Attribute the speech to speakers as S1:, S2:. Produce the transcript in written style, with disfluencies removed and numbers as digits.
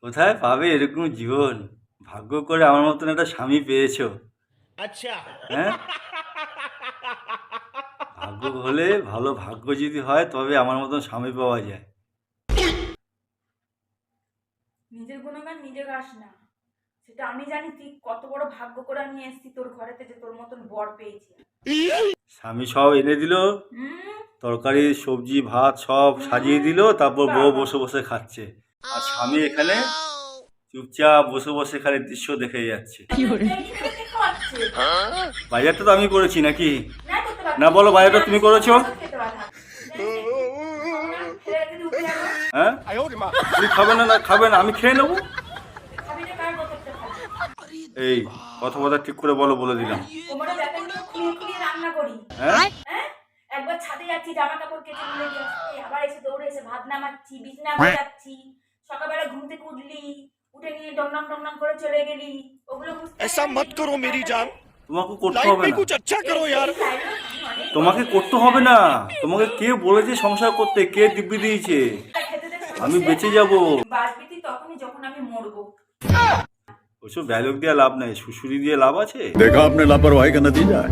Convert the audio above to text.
S1: কোথায় পাবে এরকম জীবন? ভাগ্য করে আমার মতন একটা স্বামী পেয়েছো।
S2: अच्छा।
S1: হ্যাঁ, ভাগ্য হলে ভালো, ভাগ্য যদি হয় তবে আমার মতন স্বামী পাওয়া যায়।
S3: নিজের গুণগান নিজে গাস না। সেটা আমি জানি তুই কত বড় ভাগ্য করে নিয়ে এসেছি তোর ঘরেতে যে তোর মতন বর পেয়েছি।
S1: স্বামী সব এনে দিল,
S3: হুম।
S1: তরকারি সবজি ভাত সব সাজিয়ে দিল, তারপর বউ
S3: বাবা।
S1: বসে বসে খাচ্ছে। আর স্বামী এখানে চুপচাপ বসে বসে খালি দৃশ্য দেখে যাচ্ছে।
S3: চাইনি করে কে খাওয়াচ্ছে?
S1: বাজারটা তো আমি করেছি নাকি?
S3: না করতে পারবি।
S1: না বলো, বাজারটা তুমি করেছো?
S3: ভালো খেতে পারবি। খাও না, ফেলে রেখে দিয়ে উঠে যাবো।
S1: হ্যাঁ, তুমি খাবে না? না খাবে না, আমি খেয়ে নেবো।
S3: খাবি না কার বকরটা খাবি?
S1: এই কথা ঠিক করে বলো, বলে দিলাম।
S3: কোমরে ব্যথা নিয়ে খুঁড়িয়ে খুঁড়িয়ে রান্না করি।
S1: হ্যাঁ,
S3: হ্যাঁ? একবার ছাদে যাচ্ছি জামা কাপড় কেচে মিলে দিয়ে আসছি, আবার এসে দৌড়ে এসে ভাত নামাচ্ছি, বিছনা গোছাচ্ছি। সকালবেলা ঘুম থেকে উঠলি, উঠে নিয়ে ডমডম ডমডম করে চলে গেলি। ওগুলো বুঝতে
S2: ऐसा मत करो मेरी जान।
S1: তোমাকে করতে
S2: लाइफ
S1: হবে
S2: में
S1: না।
S2: कुछ अच्छा करो यार।
S1: তোমাকে করতে হবে না। তোমাকে কে বলেছে সংসার করতে? কে দিব্যি দিয়েছে? আমি বেঁচে যাব।
S3: বাঁচবি তুই তখনই যখন আমি মরবো।
S1: ওইসব ডায়লগ দিয়ে লাভ নাই, শুশুরি দিয়ে লাভ আছে।
S4: देखा आपने लापरवाही का नतीजा है।